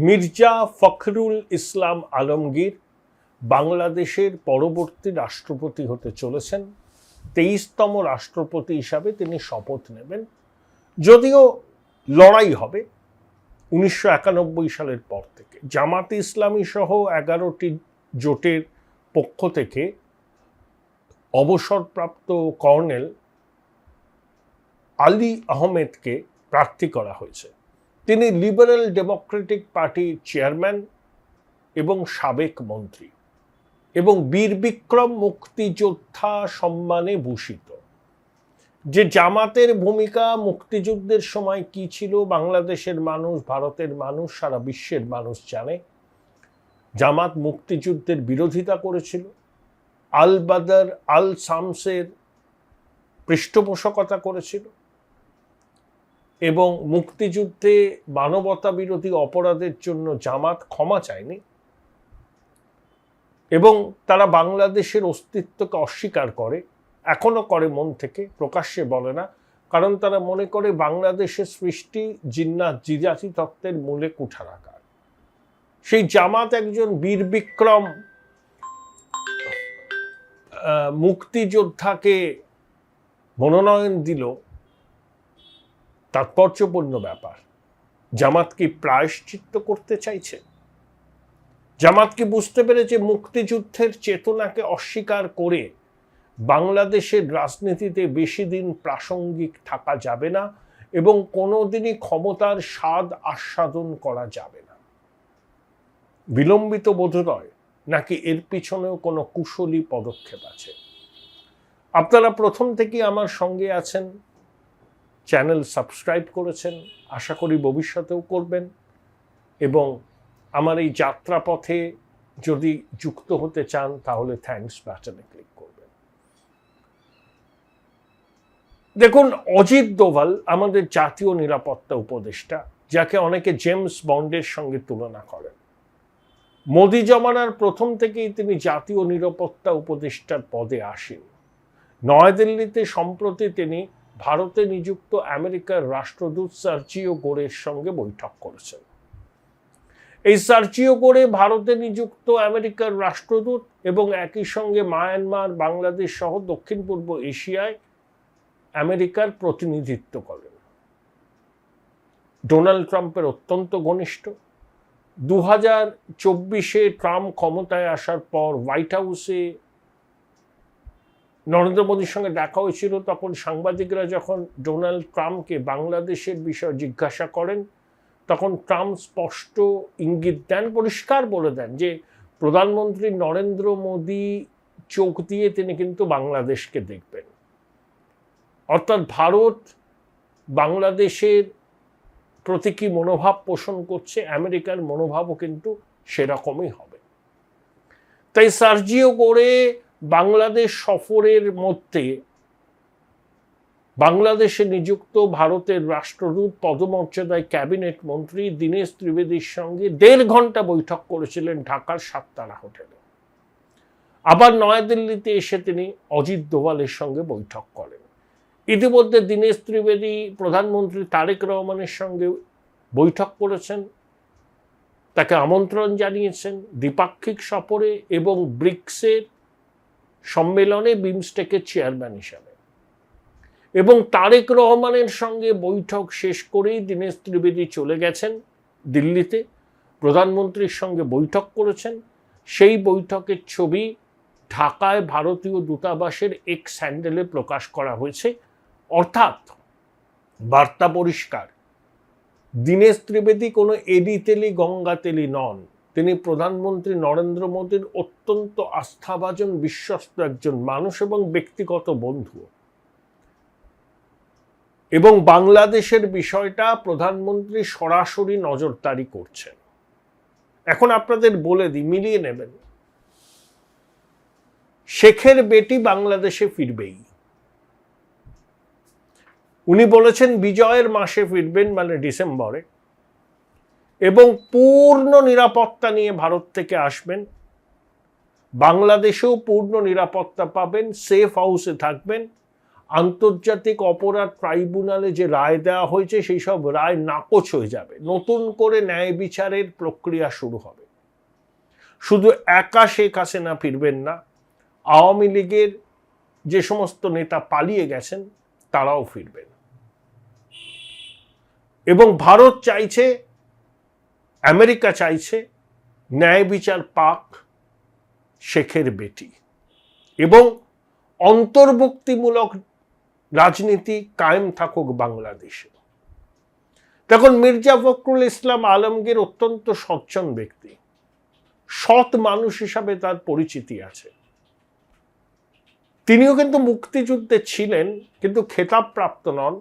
মির্জা ফখরুল ইসলাম আলমগীর বাংলাদেশের পরবর্তী রাষ্ট্রপতি হতে চলেছেন। 23তম রাষ্ট্রপতি হিসাবে তিনি শপথ নেবেন। যদিও লড়াই হবে 1991 সালের পর থেকে। জামাতে ইসলামী সহ 11টি জোটের পক্ষ থেকে অবসরপ্রাপ্ত কর্নেল আলী আহমেদকে প্রার্থী করা হয়েছে। তিনি লিবারেল ডেমোক্রেটিক পার্টির চেয়ারম্যান এবং সাবেক মন্ত্রী এবং বীর বিক্রম মুক্তিযোদ্ধা সম্মানে ভূষিত। যে জামাতের ভূমিকা মুক্তিযুদ্ধের সময় কি ছিল বাংলাদেশের মানুষ, ভারতের মানুষ, সারা বিশ্বের মানুষ জানে। জামাত মুক্তিযুদ্ধের বিরোধিতা করেছিল, আল বাদর আল শামসের পৃষ্ঠপোষকতা করেছিল এবং মুক্তিযুদ্ধে মানবতা বিরোধী অপরাধের জন্য জামাত ক্ষমা চায়নি এবং তারা বাংলাদেশের অস্তিত্বকে অস্বীকার করে, এখনো করে, মন থেকে, প্রকাশ্যে বলে না। কারণ তারা মনে করে বাংলাদেশের সৃষ্টি জিন্নাত জিজাতি তত্ত্বের মূলে কুঠারাঘাত। সেই জামাত একজন বীর বিক্রম মুক্তিযোদ্ধাকে মনোনয়ন দিল, তাৎপর্যপূর্ণ ব্যাপার। জামাত কি প্রায়শ্চিত্ত করতে চাইছে? জামাত কি বুঝতে পেরেছে মুক্তিযুদ্ধের চেতনাকে অস্বীকার করে বাংলাদেশের রাজনীতিতে বেশি দিন প্রাসঙ্গিক থাকা যাবে না এবং কোনোদিনই ক্ষমতার স্বাদ আস্বাদন করা যাবে না? বিলম্বিত বোধোদয় নাকি এর পিছনেও কোনো কুশলী পদক্ষেপ আছে? আপনারা প্রথম থেকেই আমার সঙ্গে আছেন, চ্যানেল সাবস্ক্রাইব করেছেন, আশা করি ভবিষ্যতেও করবেন এবং আমার এই যাত্রাপথে যদি যুক্ত হতে চান তাহলে থ্যাঙ্কস বাটনে ক্লিক করবেন। দেখুন, অজিত দোভাল আমাদের জাতীয় নিরাপত্তা উপদেষ্টা, যাকে অনেকে জেমস বন্ডের সঙ্গে তুলনা করেন। মোদি জমানার প্রথম থেকেই তিনি জাতীয় নিরাপত্তা উপদেষ্টার পদে আসেন। নয়াদিল্লিতে সম্প্রতি তিনি ভারতে নিযুক্ত আমেরিকার রাষ্ট্রদূত সার্জিও গোরের সঙ্গে বৈঠক করেছেন। এই সার্জিও গোরে ভারতে নিযুক্ত আমেরিকার রাষ্ট্রদূত এবং একই সঙ্গে মায়ানমার, বাংলাদেশ সহ দক্ষিণ পূর্ব এশিয়ায় আমেরিকার প্রতিনিধিত্ব করেন। ডোনাল্ড ট্রাম্পের অত্যন্ত ঘনিষ্ঠ। 2024-এ ট্রাম্প ক্ষমতায় আসার পর হোয়াইট হাউসে নরেন্দ্র মোদীর সঙ্গে দেখা হয়েছিল। তখন সাংবাদিকরা যখন ডোনাল্ড ট্রাম্পকে বাংলাদেশের বিষয়ে জিজ্ঞাসা করেন, তখন ট্রাম্প স্পষ্ট ইঙ্গিত দেন, পরিষ্কার বলে দেন যে প্রধানমন্ত্রী নরেন্দ্র মোদী চোখ দিয়ে তিনি কিন্তু বাংলাদেশকে দেখবেন। অর্থাৎ ভারত বাংলাদেশের প্রতি কি মনোভাব পোষণ করছে, আমেরিকার মনোভাবও কিন্তু সেরকমই হবে। তাই সার্জিও গোরে বাংলাদেশ সফরের মধ্যে বাংলাদেশে নিযুক্ত ভারতের রাষ্ট্রদূত পদমর্যাদায় ক্যাবিনেট মন্ত্রী দীনেশ ত্রিবেদীর সঙ্গে 1.5 ঘন্টা বৈঠক করেছিলেন ঢাকার 7 তারা হোটেলে। আবার নয়াদিল্লিতে এসে তিনি অজিত দোভালের সঙ্গে বৈঠক করেন। ইতিমধ্যে দীনেশ ত্রিবেদী প্রধানমন্ত্রী তারেক রহমানের সঙ্গে বৈঠক করেছেন, তাকে আমন্ত্রণ জানিয়েছেন দ্বিপাক্ষিক সফরে এবং ব্রিক্সের সম্মেলনে বিমস্টেকের চেয়ারম্যান হিসাবে। এবং তারেক রহমানের সঙ্গে বৈঠক শেষ করেই দীনেশ ত্রিবেদী চলে গেছেন দিল্লিতে, প্রধানমন্ত্রীর সঙ্গে বৈঠক করেছেন। সেই বৈঠকের ছবি ঢাকায় ভারতীয় দূতাবাসের এক্স হ্যান্ডেলে প্রকাশ করা হয়েছে। অর্থাৎ বার্তা পরিষ্কার, দীনেশ ত্রিবেদী কোনো এডি তেলি গঙ্গা তেলি নন। তিনি প্রধানমন্ত্রী নরেন্দ্র মোদীর অত্যন্ত আস্থাভাজন, বিশ্বস্ত একজন মানুষ এবং ব্যক্তিগত বন্ধু। এবং বাংলাদেশের বিষয়টা প্রধানমন্ত্রী সরাসরি নজরদারি করছেন। এখন আপনাদের বলে দিই, মিলিয়ে নেবেন, শেখের বেটি বাংলাদেশে ফিরবেই। উনি বলেছেন বিজয়ের মাসে ফিরবেন, মানে ডিসেম্বরে, এবং পূর্ণ নিরাপত্তা নিয়ে ভারত থেকে আসবেন। বাংলাদেশেও পূর্ণ নিরাপত্তা পাবেন, সেফ হাউসে থাকবেন। আন্তর্জাতিক অপরাধ ট্রাইব্যুনালে যে রায় দেওয়া হয়েছে সেই সব রায় নাকচ হয়ে যাবে, নতুন করে ন্যায় বিচারের প্রক্রিয়া শুরু হবে। শুধু একা শেখ হাসিনা ফিরবেন না, আওয়ামী লীগের যে সমস্ত নেতা পালিয়ে গেছেন তারাও ফিরবেন। এবং ভারত চাইছে, আমেরিকা চাইছে ন্যায় বিচার পাক শেখের বেটি, এবং অন্তর্ভুক্তিমূলক রাজনীতি কায়েম থাকুক বাংলাদেশে। তখন মির্জা ফখরুল ইসলাম আলমগীর অত্যন্ত সজ্জন ব্যক্তি, সৎ মানুষ হিসাবে তার পরিচিতি আছে। তিনিও কিন্তু মুক্তিযুদ্ধে ছিলেন, কিন্তু খেতাবপ্রাপ্ত নন,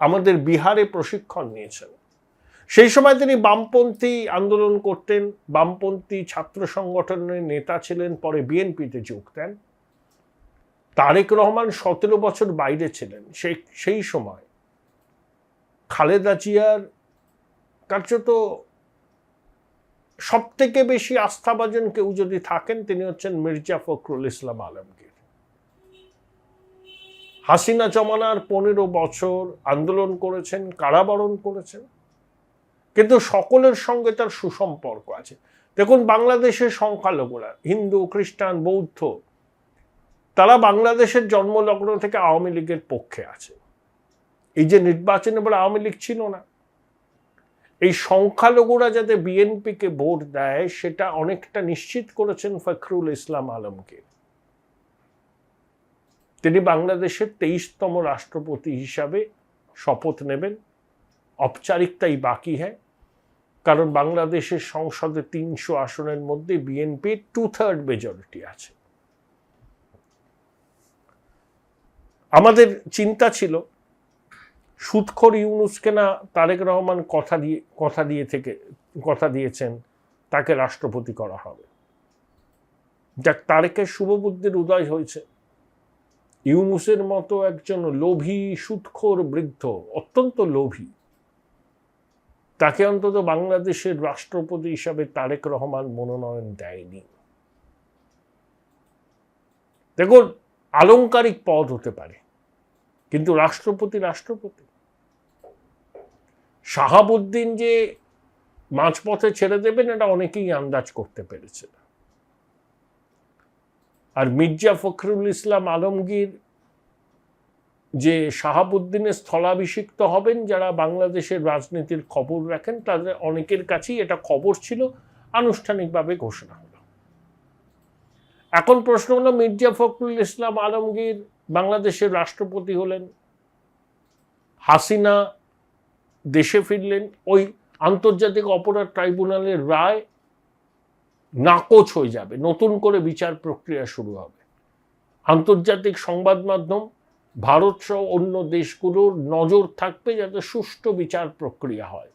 আমাদের বিহারে প্রশিক্ষণ নিয়েছেন। সেই সময় তিনি বামপন্থী আন্দোলন করতেন, বামপন্থী ছাত্র সংগঠনের নেতা ছিলেন, পরে বিএনপিতে যোগ দেন। তারেক রহমান 17 বছর বাইরে ছিলেন। সেই সময় খালেদা জিয়ার কার্যত সব থেকে বেশি আস্থাভাজন কেউ যদি থাকেন তিনি হচ্ছেন মির্জা ফখরুল ইসলাম আলমগীর। হাসিনা জমানার 15 বছর আন্দোলন করেছেন, কারাবরণ করেছেন, কিন্তু সকলের সঙ্গে তার সুসম্পর্ক আছে। দেখুন, বাংলাদেশের সংখ্যালঘুরা, হিন্দু, খ্রিস্টান, বৌদ্ধ, তারা বাংলাদেশের জন্মলগ্ন থেকে আওয়ামী লীগের পক্ষে আছে। এই যে নির্বাচনে বলে আওয়ামী লীগ ছিল না, এই সংখ্যালঘুরা যাতে বিএনপিকে ভোট দেয় সেটা অনেকটা নিশ্চিত করেছেন ফখরুল ইসলাম আলমগীর। তিনি বাংলাদেশের 23তম রাষ্ট্রপতি হিসাবে শপথ নেবেন। औपचारिकताई बाकी है, কারণ বাংলাদেশের সংসদে 300 আসনের মধ্যে বিএনপি 2/3 মেজরিটি আছে। আমাদের চিন্তা ছিল সুদখোর ইউনূসকে না তারেক রহমান কথা দিয়েছেন তাকে রাষ্ট্রপতি করা হবে। যাক, তারেকের শুভবুদ্ধির উদয় হয়েছে। ইউনূসের মতো একজন লোভী সুদখোর বৃদ্ধ, অত্যন্ত লোভী, তাকে অন্তত বাংলাদেশের রাষ্ট্রপতি হিসাবে তারেক রহমান মনোনয়ন দেয়নি। দেখুন, আলংকারিক পদ হতে পারে, কিন্তু রাষ্ট্রপতি রাষ্ট্রপতি। শাহাবুদ্দিন যে মাঝপথে ছেড়ে দেবেন এটা অনেকেই আন্দাজ করতে পেরেছে। আর মির্জা ফখরুল ইসলাম আলমগীর যে শাহাবুদ্দিনের স্থলাভিষিক্ত হবেন, যারা বাংলাদেশের রাজনীতির খবর রাখেন তাদের অনেকের কাছেই এটা খবর ছিল, আনুষ্ঠানিকভাবে ঘোষণা হলো। এখন প্রশ্ন হলো, মির্জা ফখরুল ইসলাম আলমগীর বাংলাদেশের রাষ্ট্রপতি হলেন, হাসিনা দেশে ফিরলেন, ওই আন্তর্জাতিক অপরাধ ট্রাইব্যুনালের রায় নাকচ হয়ে যাবে, নতুন করে বিচার প্রক্রিয়া শুরু হবে। আন্তর্জাতিক সংবাদ মাধ্যম, ভারত সহ অন্য দেশগুলোর নজর থাকবে যাতে সুষ্ঠু বিচার প্রক্রিয়া হয়।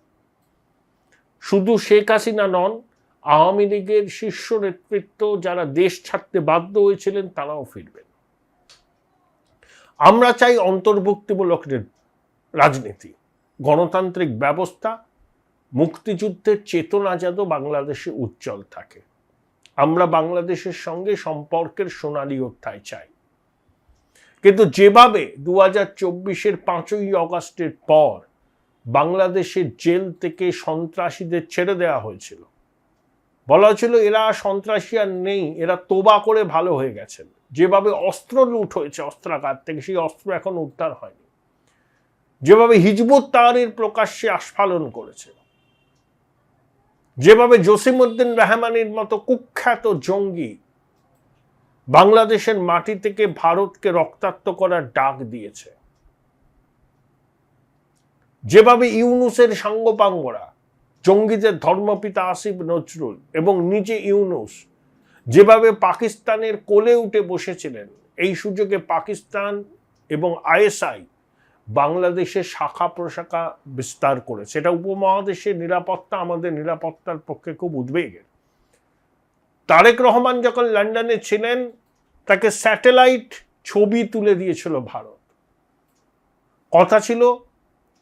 শুধু শেখ হাসিনা নন, আওয়ামী লীগের শীর্ষ নেতৃত্ব যারা দেশ ছাড়তে বাধ্য হয়েছিলেন তারাও ফিরবেন। আমরা চাই অন্তর্ভুক্তিমূলক রাজনীতি, গণতান্ত্রিক ব্যবস্থা, মুক্তিযুদ্ধের চেতনা যেন বাংলাদেশে উজ্জ্বল থাকে। আমরা বাংলাদেশের সঙ্গে সম্পর্কের সোনালী অধ্যায় চাই। কিন্তু যেভাবে 2024-এর 5ই অগাস্টের পর বাংলাদেশের জেল থেকে সন্ত্রাসীদের ছেড়ে দেওয়া হয়েছিল, বলা হয়েছিল এরা সন্ত্রাসী আর নেই, এরা তোবা করে ভালো হয়ে গেছেন। যেভাবে অস্ত্র লুট হয়েছে অস্ত্রাগার থেকে, সেই অস্ত্র এখন উদ্ধার হয়নি। যেভাবে হিজবুত তাহরীর প্রকাশ্যে আস্ফালন করেছে, যেভাবে জসিমউদ্দিন রহমানের মতো কুখ্যাত জঙ্গি বাংলাদেশের মাটি থেকে ভারতকে রক্তাক্ত করার ডাক দিয়েছে, যেভাবে ইউনূসের সাঙ্গপাঙ্গরা, জঙ্গিদের ধর্মপিতা আসিফ নজরুল এবং নিজে ইউনূস যেভাবে পাকিস্তানের কোলে উঠে বসেছিলেন, এই সুযোগে পাকিস্তান এবং আইএসআই বাংলাদেশের শাখা প্রশাখা বিস্তার করেছে। এটা উপমহাদেশের নিরাপত্তা, আমাদের নিরাপত্তার পক্ষে খুব উদ্বেগের। তারেক রহমান যখন লন্ডনে ছিলেন তাকে স্যাটেলাইট ছবি তুলে দিয়েছিল ভারত। কথা ছিল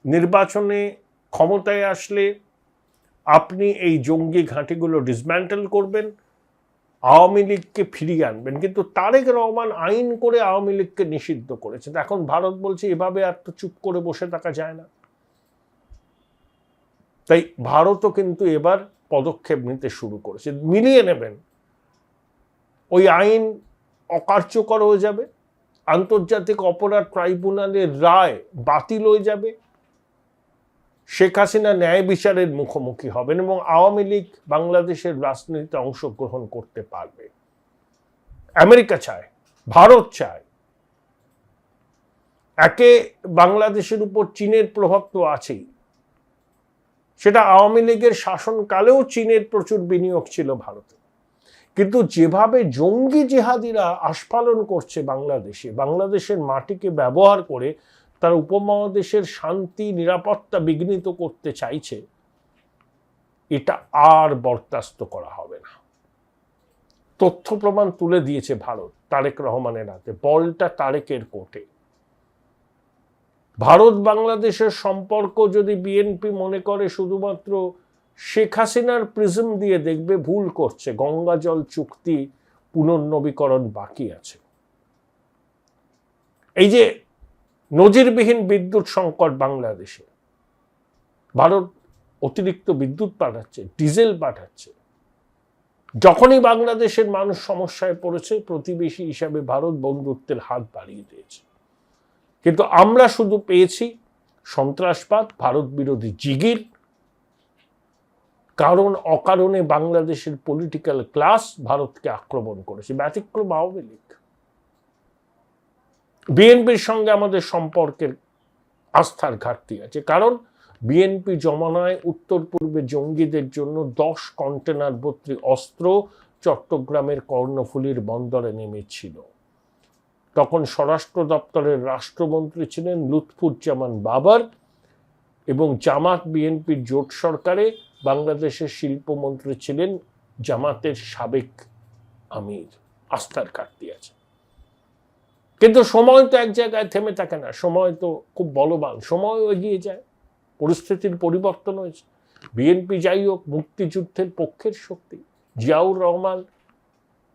নির্বাচনে ক্ষমতায় আসলে আপনি এই জঙ্গি ঘাঁটিগুলো ডিসম্যান্টেল করবেন, আওয়ামী লীগকে ফিরিয়ে আনবেন, কিন্তু তারেক রহমান আইন করে আওয়ামী লীগকে নিষিদ্ধ করেছেন। এখন ভারত বলছে এভাবে আর তো চুপ করে বসে থাকা যায় না। তাই ভারতও কিন্তু এবার পদক্ষেপ নিতে শুরু করেছে। মিলিয়ে নেবেন, ওই আইন অকার্যকর হয়ে যাবে, আন্তর্জাতিক অপরাধ ট্রাইব্যুনালের রায় বাতিল হয়ে যাবে, শেখ হাসিনা ন্যায় বিচারের মুখোমুখি হবেন এবং আওয়ামী লীগ বাংলাদেশের রাজনীতিতে অংশগ্রহণ করতে পারবে। আমেরিকা চায়, ভারত চায়। একে বাংলাদেশের উপর চীনের প্রভাব তো আছেই, সেটা আওয়ামী লীগের শাসনকালেও চীনের প্রচুর বিনিয়োগ ছিল ভারতে। কিন্তু যেভাবে জঙ্গি জেহাদিরা আস্ফালন করছে বাংলাদেশে, বাংলাদেশের মাটিকে ব্যবহার করে তার উপমহাদেশের শান্তি নিরাপত্তা বিঘ্নিত করতে চাইছে, এটা আর বরদাস্ত করা হবে না। তথ্য প্রমাণ তুলে দিয়েছে ভারত তারেক রহমানের হাতে, বলটা তারেকের কোর্টে। ভারত বাংলাদেশের সম্পর্ক যদি বিএনপি মনে করে শুধুমাত্র শেখ হাসিনার প্রিজম দিয়ে দেখবে, ভুল করছে। গঙ্গা জল চুক্তি পুনর্নবীকরণ বাকি আছে। এই যে নজিরবিহীন বিদ্যুৎ সংকট বাংলাদেশে, ভারত অতিরিক্ত বিদ্যুৎ পাঠাচ্ছে, ডিজেল পাঠাচ্ছে। যখনই বাংলাদেশের মানুষ সমস্যায় পড়েছে, প্রতিবেশী হিসাবে ভারত বন্ধুত্বের হাত বাড়িয়ে দিয়েছে। কিন্তু আমরা শুধু পেয়েছি সন্ত্রাসবাদ, ভারত বিরোধী জিগির। কারণ অকারণে বাংলাদেশের পলিটিক্যাল ক্লাস ভারতকে আক্রমণ করেছে। ব্যতিক্রম আওয়ামী লীগ। বিএনপির সঙ্গে আমাদের সম্পর্কের আস্থার ঘাটতি আছে, কারণ বিএনপি জমানায় উত্তর পূর্বে জঙ্গিদের জন্য 10 কন্টেনার ভর্তি অস্ত্র চট্টগ্রামের কর্ণফুলীর বন্দরে নেমেছিল। তখন স্বরাষ্ট্র দপ্তরের রাষ্ট্রমন্ত্রী ছিলেন লুৎফুজ্জামান বাবর এবং জামাত বিএনপির জোট সরকারে বাংলাদেশের শিল্পমন্ত্রী ছিলেন জামাতের সাবেক আমির। আস্থার ঘাটতি আছে। কিন্তু সময় তো এক জায়গায় থেমে থাকে না, সময় তো খুব বলবান, সময়ও এগিয়ে যায়, পরিস্থিতির পরিবর্তন হয়েছে। বিএনপি যাই হোক মুক্তিযুদ্ধের পক্ষের শক্তি, জিয়াউর রহমান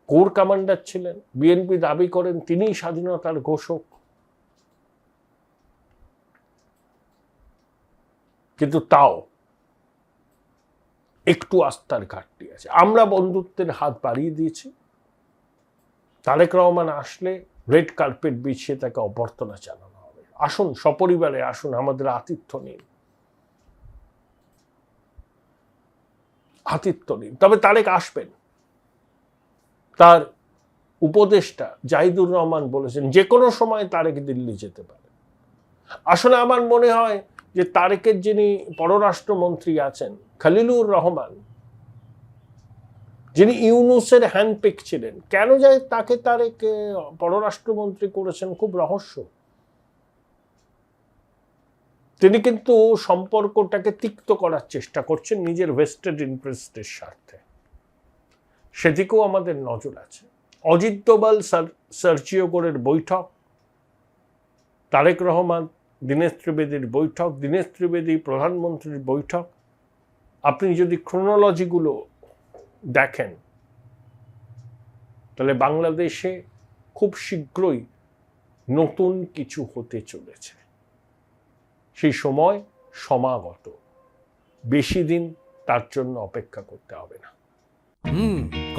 কোর কমান্ডার ছিলেন, বিএনপি দাবি করেন তিনিই স্বাধীনতার ঘোষক। কিন্তু তাও একটু আস্থার ঘাটতি আছে। আমরা বন্ধুত্বের হাত বাড়িয়ে দিয়েছি। তারেক রহমান আসলে রেড কার্পেট বিছিয়ে তাকে অভ্যর্থনা জানানো হবে। আসুন, সপরিবারে আসুন, আমাদের আতিথ্য নিন, আতিথ্য নিন। তবে তারেক আসবেন। তার উপদেষ্টা জাহিদুর রহমান বলেছেন যে কোনো সময় তারেক দিল্লি যেতে পারে। আসলে আমার মনে হয় যে তারেকের যিনি পররাষ্ট্রমন্ত্রী আছেন খলিলুর রহমান, যিনি ইউনূসের হ্যান্ডপিক ছিলেন, কেন যায় তাকে তারেক পররাষ্ট্রমন্ত্রী করেছেন খুব রহস্য। তিনি কিন্তু সম্পর্কটাকে তিক্ত করার চেষ্টা করছেন নিজের ভেস্টেড ইন্টারেস্টের স্বার্থে। সেদিকেও আমাদের নজর আছে। অজিত দোভাল সার্জিও গোরের বৈঠক, তারেক রহমান দীনেশ ত্রিবেদীর বৈঠক, দীনেশ ত্রিবেদী প্রধানমন্ত্রীর বৈঠক, আপনি যদি ক্রোনোলজিগুলো দেখেন তাহলে বাংলাদেশে খুব শীঘ্রই নতুন কিছু হতে চলেছে। সেই সময় সমাগত, বেশি দিন তার জন্য অপেক্ষা করতে হবে না।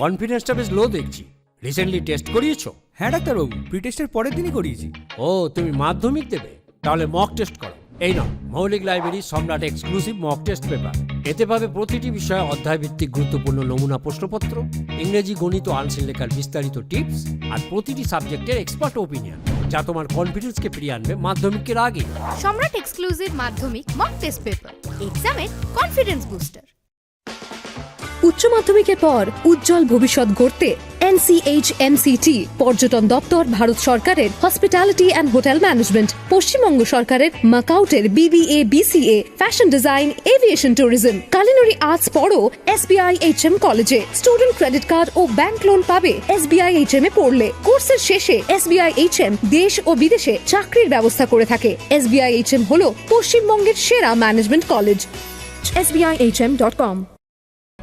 কনফিডেন্সটা বেশ লো দেখছি। রিসেন্টলি টেস্ট করিয়েছো? হ্যাঁ ডাক্তারবাবু, প্রি টেস্টের পরের দিনই করিয়েছি। ও, তুমি মাধ্যমিক দেবে? তাহলে মক টেস্ট করো। এই নাও মৌলিক লাইব্রেরি সম্রাট এক্সক্লুসিভ মক টেস্ট পেপার। এতে পাবে প্রতিটি বিষয়ে অধ্যায় ভিত্তিক গুরুত্বপূর্ণ নমুনা প্রশ্নপত্র, ইংরেজি গণিত ও আনসিল লেখার বিস্তারিত টিপস আর প্রতিটি সাবজেক্টের এক্সপার্ট ওপিনিয়ন, যা তোমার কনফিডেন্সকে ফিরিয়ে আনবে মাধ্যমিকের আগে। সম্রাট এক্সক্লুসিভ মাধ্যমিক মক টেস্ট পেপার, এক্সামের কনফিডেন্স বুস্টার। উচ্চ মাধ্যমিকের পর উজ্জ্বল ভবিষ্যৎ গড়তে NCHMCT পর্যটন দপ্তর, ভারত সরকারের hospitality and hotel management, Paschimbanga সরকারের মাকাউটের BBA BCA, fashion design, aviation tourism, culinary arts পড়ো SBI HM কলেজে। স্টুডেন্ট ক্রেডিট কার্ড ও ব্যাংক লোন পাবে SBI HM এ পড়লে। কোর্সের শেষে SBI HM দেশ ও বিদেশে চাকরির ব্যবস্থা করে থাকে। SBI HM হলো পশ্চিমবঙ্গের সেরা ম্যানেজমেন্ট কলেজ। SBIHM.com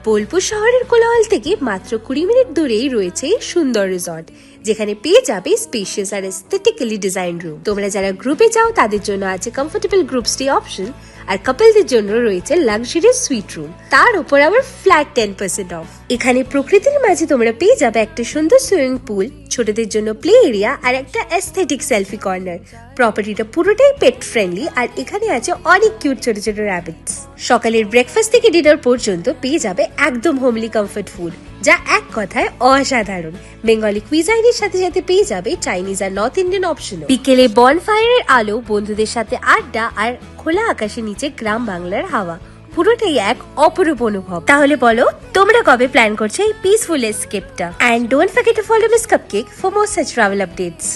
বোলপুর শহরের কোলাহল থেকে মাত্র 20 মিনিট দূরেই রয়েছে এই সুন্দর রিসর্ট, যেখানে পেয়ে যাবে স্পেশিয়াস আর এস্থেটিক্যালি ডিজাইন রুম। তোমরা যারা গ্রুপে যাও তাদের জন্য আছে কমফোর্টেবল গ্রুপ স্টে অপশন, আর কাপলদের জন্য রয়েছে লাক্সারিয়াস সুইট রুম, তার উপর আবার ফ্ল্যাট 10% অফ। এখানে প্রকৃতির মাঝে তোমরা পেয়ে যাবে একটা সুন্দর সুইমিং পুল, ছোটদের জন্য প্লে এরিয়া আর একটা এস্থেটিক সেলফি কর্নার। প্রপার্টিটা পুরোটাই পেট ফ্রেন্ডলি, আর এখানে আছে অনেক কিউট ছোট ছোট র্যাবিটস। সকালের ব্রেকফাস্ট থেকে ডিনার পর্যন্ত পেয়ে যাবে একদম হোমলি কমফর্ট ফুড, যা এক কথায় অসাধারণ। বেঙ্গলি কুইজাইনের সাথে সাথে পেয়ে যাবে চাইনিজ আর নর্থ ইন্ডিয়ান অপশন। বিকেলে বনফায়ারের আলো, বন্ধুদের সাথে আড্ডা আর খোলা আকাশের নিচে গ্রাম বাংলার হাওয়া, পুরোটাই এক অপরূপ অনুভব। তাহলে বলো তোমরা কবে প্ল্যান করছো এই পিসফুল এসকেপটা? And don't forget to follow Miss Cupcake for more such travel updates.